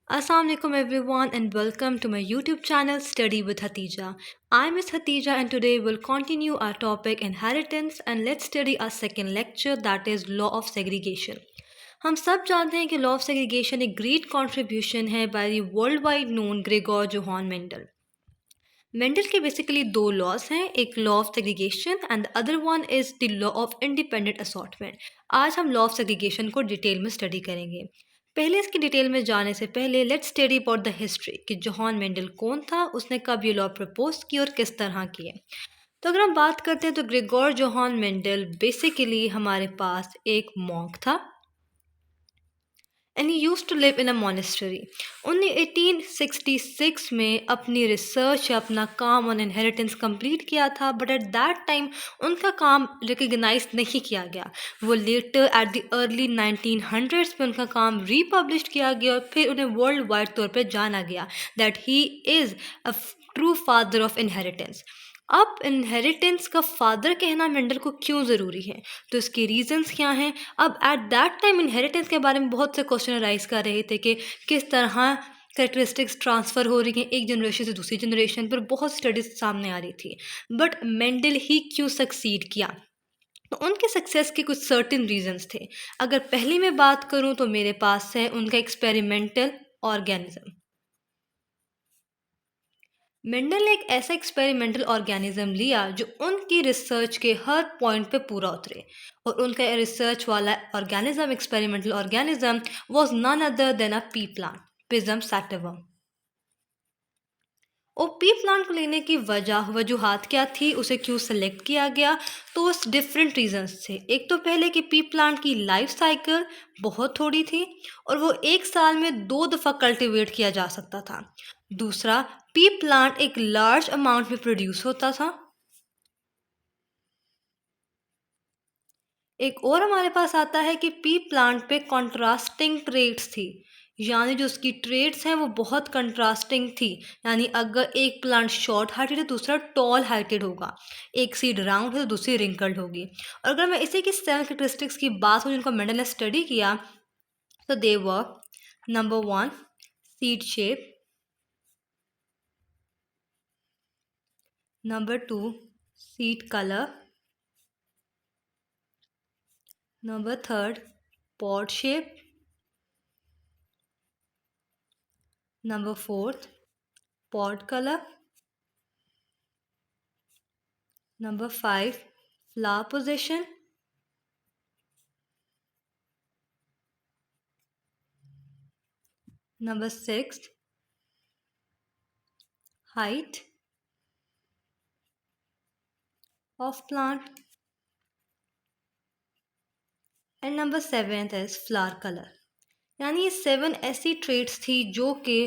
Assalamualaikum everyone and welcome to my YouTube channel Study with Hatija. I'm Miss Hatija and today we'll continue our topic inheritance and let's study our second lecture that is law of segregation. हम सब जानते हैं कि law of segregation एक great contribution है by the world wide known Gregor Johan Mendel. Mendel के basically दो laws हैं, एक law of segregation and the other one is the law of independent assortment. आज हम लॉ ऑफ सेग्रीगेशन को detail में स्टडी करेंगे. पहले इसकी डिटेल में जाने से पहले let's study about the history कि जोहान मेंडल कौन था, उसने कब ये लॉ प्रपोज की और किस तरह किए. तो अगर हम बात करते हैं तो ग्रेगोर जोहान मेंडल बेसिकली हमारे पास एक मॉन्क था and he use to live in a monastery. उन्होंने 1866 में अपनी रिसर्च या अपना काम ऑन इनहेरिटेंस कंप्लीट किया था, बट एट दैट टाइम उनका काम रिकग्नाइज नहीं किया गया. वो letter at the early 1900s में उनका काम रीपब्लिश किया गया और फिर उन्हें वर्ल्ड वाइड तौर पर जाना गया that he is a true father of inheritance. अब इनहेरिटेंस का फादर कहना मेंडल को क्यों ज़रूरी है, तो इसके रीजंस क्या हैं. अब एट दैट टाइम इनहेरिटेंस के बारे में बहुत से क्वेश्चन राइज कर रहे थे कि किस तरह करेक्टरिस्टिक्स ट्रांसफ़र हो रही हैं एक जनरेशन से दूसरी जनरेशन पर, बहुत स्टडीज सामने आ रही थी. बट मेंडल ही क्यों सक्सीड किया, तो उनके सक्सेस के कुछ सर्टेन रीजंस थे. अगर पहली मैं बात करूं तो मेरे पास है उनका एक्सपेरिमेंटल ऑर्गेनिज्म. मेंडल ने एक ऐसा एक्सपेरिमेंटल ऑर्गेनिज्म लिया जो उनकी रिसर्च के हर पॉइंट पे पूरा उतरे, और उनका रिसर्च वाला organism experimental organism was none other than a pea plant, pisum sativum. और पी प्लांट को लेने की वजूहात क्या थी, उसे क्यों सेलेक्ट किया गया, तो उस डिफरेंट रीजंस थे. एक तो पहले कि पी प्लांट की लाइफ साइकिल बहुत थोड़ी थी और वो एक साल में 2 दफ़ा कल्टीवेट किया जा सकता था. दूसरा, पी प्लांट एक लार्ज अमाउंट में प्रोड्यूस होता था. एक और हमारे पास आता है कि पी प्लांट पे कॉन्ट्रास्टिंग ट्रेड्स थी, यानी जो उसकी ट्रेड्स हैं वो बहुत कंट्रास्टिंग थी. यानी अगर एक प्लांट शॉर्ट हाइटेड है दूसरा टॉल हाइटेड होगा, एक सीड राउंड है तो दूसरी रिंकल्ड होगी. और अगर मैं इसी की 7 कैरेक्टरिस्टिक्स की बात करूँ जिनको मेंडल ने स्टडी किया, तो they were number 1 seed shape, number 2 seed colour, number 3 pod shape, number 4 pod color, number 5 flower position, number 6 height of plant, and number 7 is flower color. यानी ये 7 ऐसी ट्रेड्स थी जो कि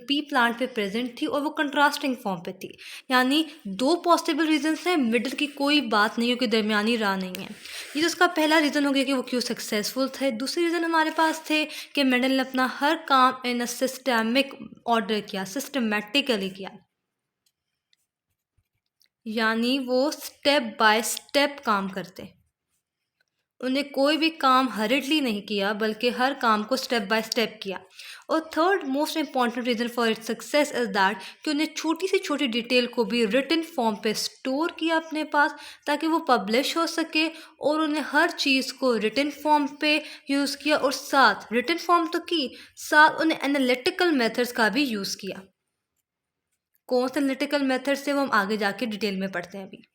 पी प्लांट पे प्रेजेंट थी और वो कंट्रास्टिंग फॉर्म पे थी. यानी 2 पॉसिबल रीजंस हैं, मिडिल की कोई बात नहीं है, कोई दरमियानी राह नहीं है. ये तो उसका पहला रीज़न हो गया कि वो क्यों सक्सेसफुल थे. दूसरी रीज़न हमारे पास थे कि मेंडल ने अपना हर काम इन अ सिस्टमिक ऑर्डर किया, सिस्टमेटिकली किया. यानी वो स्टेप बाय स्टेप काम करते, उन्हें कोई भी काम हरिडली नहीं किया बल्कि हर काम को स्टेप बाय स्टेप किया. और third most important reason for its success is that कि उन्हें छोटी से छोटी डिटेल को भी रिटन फॉर्म पे स्टोर किया अपने पास ताकि वो पब्लिश हो सके, और उन्हें हर चीज़ को रिटन फॉर्म पे यूज़ किया, और साथ रिटन फॉर्म तो की, साथ उन्हें एनालिटिकल मेथड्स का भी यूज़ किया. कौन से एनालिटिकल मेथड्स से वो हम आगे जाके डिटेल में पढ़ते हैं. अभी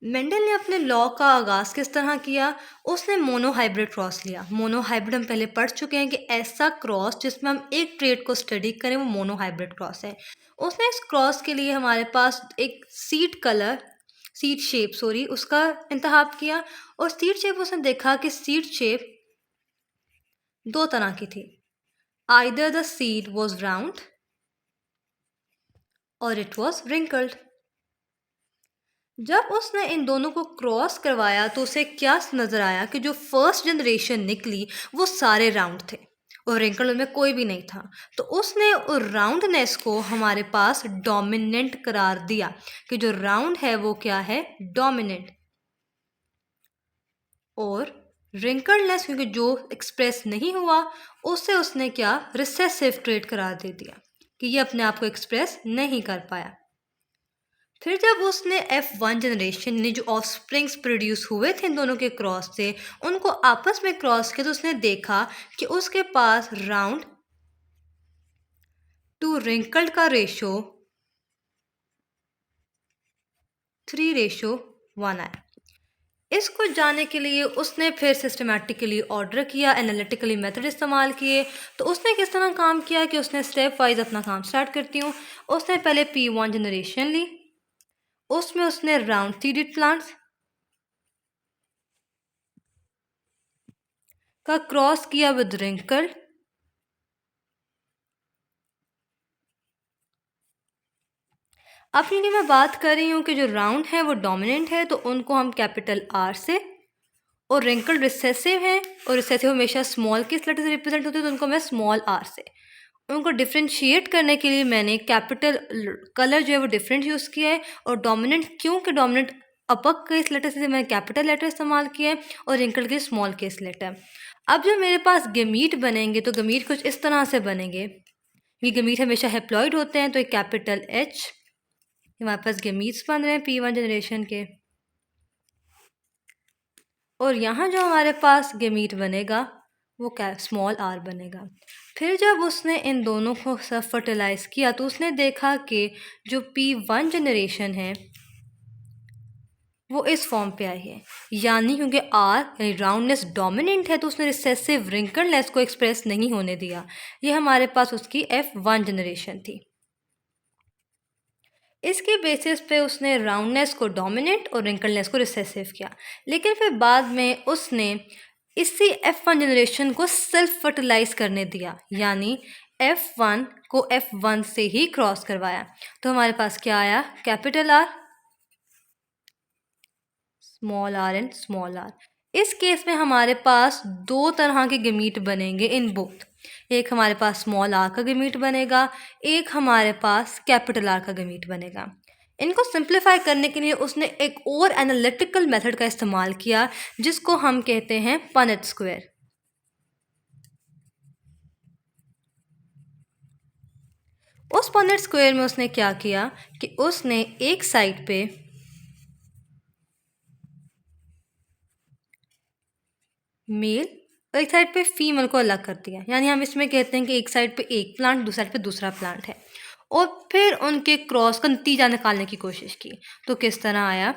मेंडल ने अपने लॉ का आगाज़ किस तरह किया, उसने मोनोहाइब्रिड क्रॉस लिया. मोनोहाइब्रिड हम पहले पढ़ चुके हैं कि ऐसा क्रॉस जिसमें हम एक ट्रेड को स्टडी करें वो मोनोहाइब्रिड क्रॉस है. उसने इस क्रॉस के लिए हमारे पास एक सीड शेप उसका इंतखाब किया, और सीड शेप उसने देखा कि सीड शेप 2 तरह की थी. Either the seed was round और इट वॉज रिंकल्ड. जब उसने इन दोनों को क्रॉस करवाया तो उसे क्या नज़र आया कि जो फर्स्ट जनरेशन निकली वो सारे राउंड थे और रिंकल में कोई भी नहीं था. तो उसने उस राउंडनेस को हमारे पास डोमिनेंट करार दिया कि जो राउंड है वो क्या है, डोमिनेंट. और रिंकलनेस क्योंकि जो एक्सप्रेस नहीं हुआ उससे उसने क्या रिसेसिव ट्रेट करार दे दिया कि ये अपने आप को एक्सप्रेस नहीं कर पाया। फिर जब उसने F1 जनरेशन ने जो ऑफस्प्रिंग्स प्रोड्यूस हुए थे इन दोनों के क्रॉस से उनको आपस में क्रॉस किया तो उसने देखा कि उसके पास राउंड टू रिंकल्ड का रेशो 3:1 आया। इसको जानने के लिए उसने फिर सिस्टमैटिकली ऑर्डर किया, एनालिटिकली मेथड इस्तेमाल किए। तो उसने किस तरह काम किया कि उसने स्टेप वाइज अपना काम स्टार्ट करती हूँ। उसने पहले P1 जनरेशन ली, उसमें उसने राउंड सीडेड प्लांट्स का क्रॉस किया विद रिंकल। अब क्योंकि मैं बात कर रही हूँ कि जो राउंड है वो डोमिनेंट है तो उनको हम कैपिटल R से, और रिंकल रिसेसिव है और रिसेसिव हमेशा स्मॉल के लेटर से रिप्रेजेंट होते हैं तो उनको मैं स्मॉल r से। उनको डिफ्रेंशिएट करने के लिए मैंने कैपिटल कलर जो है वो डिफरेंट यूज़ किया है, और डोमिनेंट क्योंकि डोमिनेंट अपर केस लेटर से मैंने कैपिटल लेटर इस्तेमाल किया है और रिंकल के स्मॉल केस लेटर। अब जो मेरे पास गमीट बनेंगे तो गमीट कुछ इस तरह से बनेंगे। ये गमीट हमेशा हेप्लॉइड होते हैं तो एक कैपिटल H, हमारे पास गमीट्स बन रहे हैं P1 जनरेशन के, और यहाँ जो हमारे पास गमीट बनेगा वो स्मॉल r बनेगा। फिर जब उसने इन दोनों को सब फर्टिलाइज किया तो उसने देखा कि जो P1 जनरेशन है वो इस फॉर्म पे आई है, यानी क्योंकि r यानी राउंडनेस डोमिनेंट है तो उसने रिसेसिव रिंकलनेस को एक्सप्रेस नहीं होने दिया। ये हमारे पास उसकी F1 जनरेशन थी। इसके बेसिस पे उसने राउंडनेस को डोमिनेंट और रिंकलनेस को रिसेसिव किया। लेकिन फिर बाद में उसने इसी F1 जनरेशन को सेल्फ फर्टिलाइज करने दिया, यानी F1 को F1 से ही क्रॉस करवाया। तो हमारे पास क्या आया, capital R, small r and small r। इस केस में हमारे पास दो तरह के गमीट बनेंगे इन बोथ। एक हमारे पास स्मॉल r का गमीट बनेगा, एक हमारे पास कैपिटल R का गमीट बनेगा। इनको सिंप्लीफाई करने के लिए उसने एक और एनालिटिकल मेथड का इस्तेमाल किया जिसको हम कहते हैं पनेट स्क्वायर। उस पनेट स्क्वायर में उसने क्या किया कि उसने एक साइड पे मेल और एक साइड पे फीमेल को अलग कर दिया, यानी हम इसमें कहते हैं कि एक साइड पे एक प्लांट दूसरी साइड पे दूसरा प्लांट है, और फिर उनके क्रॉस का नतीजा निकालने की कोशिश की। तो किस तरह आया,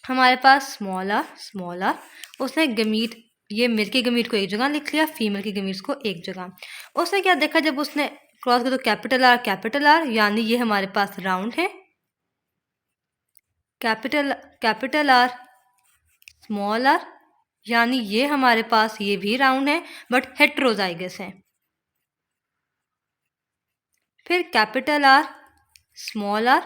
हमारे पास स्मॉल आर, उसने गमीट, ये मेल के गमीट को एक जगह लिख लिया, फीमेल के गमीट को एक जगह। उसने क्या देखा, जब उसने क्रॉस किया तो कैपिटल आर, यानी ये हमारे पास राउंड है, कैपिटल आर स्मॉल आर, यानी ये हमारे पास ये भी राउंड है बट हेट्रोजाइगस है। फिर कैपिटल आर स्मॉल आर,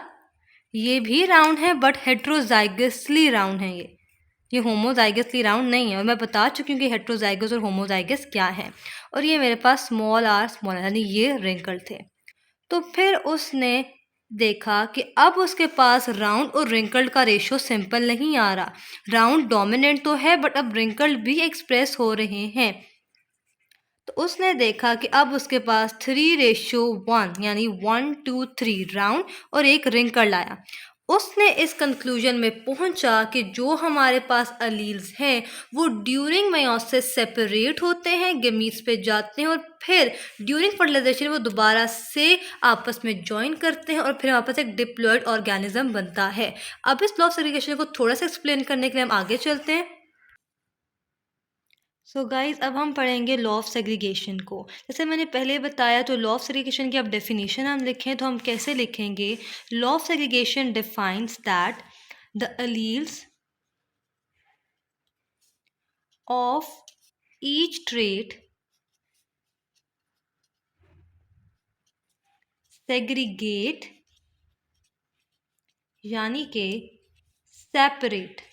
ये भी राउंड है बट हेट्रोजाइगसली राउंड है। ये होमोजाइगसली राउंड नहीं है, और मैं बता चुकी हूँ कि हेट्रोजाइगस और होमोजाइगस क्या है। और ये मेरे पास स्मॉल आर यानी ये रिंकल थे। तो फिर उसने देखा कि अब उसके पास राउंड और रिंकल्ड का रेशो सिंपल नहीं आ रहा। राउंड डोमिनेंट तो है बट अब रिंकल्ड भी एक्सप्रेस हो रहे हैं। तो उसने देखा कि अब उसके पास 3:1 यानी 1 2 3 राउंड और एक रिंकल्ड आया। उसने इस कंक्लूजन में पहुंचा कि जो हमारे पास अलील्स हैं वो ड्यूरिंग मेयोसिस सेपरेट होते हैं, गमीट्स पे जाते हैं, और फिर ड्यूरिंग फर्टिलाइजेशन वो दोबारा से आपस में ज्वाइन करते हैं और फिर वापस एक डिप्लॉयड ऑर्गेनिज्म बनता है। अब इस लॉ ऑफ सेग्रीगेशन को थोड़ा सा एक्सप्लेन करने के लिए हम आगे चलते हैं। सो गाइज अब हम पढ़ेंगे लॉ ऑफ सेग्रीगेशन को। जैसे मैंने पहले बताया तो लॉ ऑफ सेग्रीगेशन की अब डेफिनेशन हम लिखें तो हम कैसे लिखेंगे, law of segregation defines that the alleles of each trait segregate, यानी के separate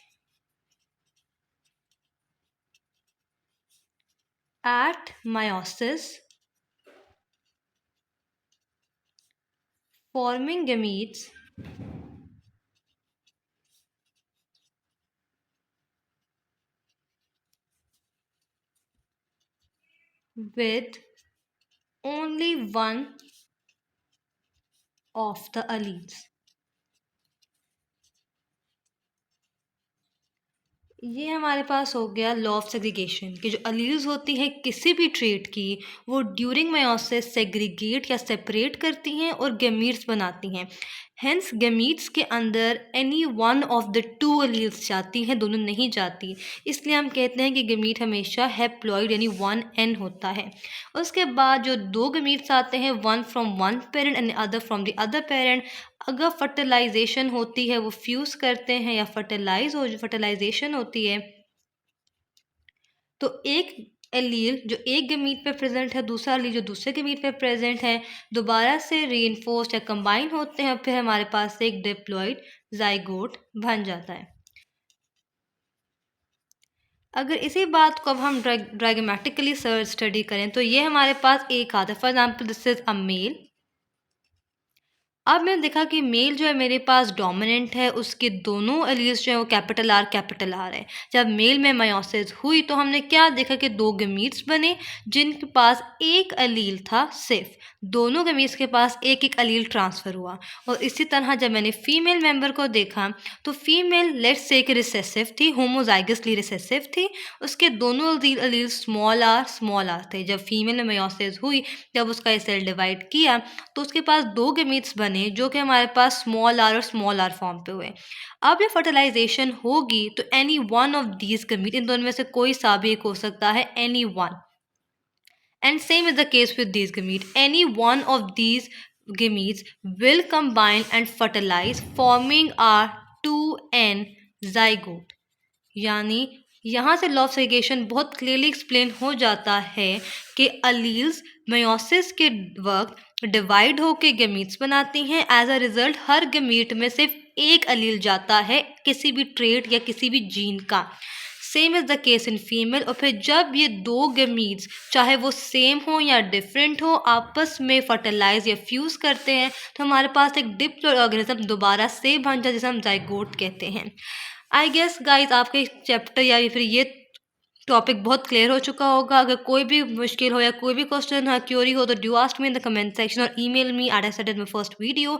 at meiosis, forming gametes with only one of the alleles. ये हमारे पास हो गया लॉ ऑफ सेग्रीगेशन कि जो अलील्स होती हैं किसी भी ट्रेट की, वो ड्यूरिंग मेयोसिस सेग्रीगेट या सेपरेट करती हैं और गैमीट्स बनाती हैं। हेंस गैमीट्स के अंदर any one of the two alleles जाती हैं, दोनों नहीं जाती। इसलिए हम कहते हैं कि गैमीट हमेशा हैप्लॉइड यानी 1n होता है। उसके बाद जो दो गैमीट्स आते हैं, one from one parent and other from the other parent, अगर फर्टिलाइजेशन होती है वो फ्यूज़ करते हैं या फर्टिलाइजेशन होती है तो एक एलील जो एक गमीट पे प्रेजेंट है, दूसरा एलील जो दूसरे गमीट पे प्रेजेंट है, दोबारा से रीइंफोर्स्ड या कंबाइन होते हैं, फिर हमारे पास एक डिप्लॉइड जाइगोट बन जाता है। अगर इसी बात को अब हम ड्राइगमेटिकली स्टडी करें तो ये हमारे पास एक आता है। For example this is a mail. अब मैंने देखा कि मेल जो है मेरे पास डोमिनेंट है, उसके दोनों एलील्स जो है वो कैपिटल आर है। जब मेल में मेयोसिस हुई तो हमने क्या देखा कि दो गमीट्स बने जिनके पास एक एलील था सिर्फ, दोनों गमीट्स के पास एक एक एलील ट्रांसफ़र हुआ। और इसी तरह जब मैंने फीमेल मेंबर को देखा तो फीमेल लेट्स से कि रिसेसिव थी, होमोजाइगसली रिसेसिव थी, उसके दोनों एलील स्मॉल आर थे। जब फीमेल में मेयोसिस हुई, जब उसका ये सेल डिवाइड किया तो उसके पास दो गमीट्स बने जो कि हमारे पास स्मॉल आर और स्मॉल आर फॉर्म पे हुए। अब जब फर्टिलाइजेशन होगी तो any one of these gamete, इन दोनों में से कोई सा भी एक हो सकता है, any one. And same is the case with these gamete, any one of these gametes will combine and fertilize forming our 2n zygote। यानी यहाँ से लॉ ऑफ सेग्रीगेशन बहुत क्लियरली एक्सप्लेन हो जाता है कि अलील्स मेयोसिस के वक्त डिवाइड होकर गमीट्स बनाती हैं। एज अ रिजल्ट हर गमीट में सिर्फ एक अलील जाता है किसी भी ट्रेट या किसी भी जीन का। Same is the case in female. और फिर जब ये दो गमीट्स चाहे वो सेम हो या डिफरेंट हो आपस में फर्टिलाइज या फ्यूज़ करते हैं तो हमारे पास एक डिप्लॉइड ऑर्गेनिज्म दोबारा से बन जाए जिसे हम जाइगोट कहते हैं। आई गेस गाइज आपके चैप्टर या फिर ये टॉपिक बहुत क्लियर हो चुका होगा। अगर कोई भी मुश्किल हो या कोई भी क्वेश्चन हो, क्यूरी हो तो do ask me in the comment section और email me at I said in my first video.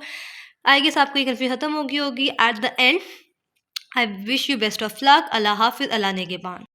I guess आपको ये कन्फ्यूजन खत्म होगी at the end. I wish you best of luck. अल्लाह हाफिज़, अल्लाह नेगेबान।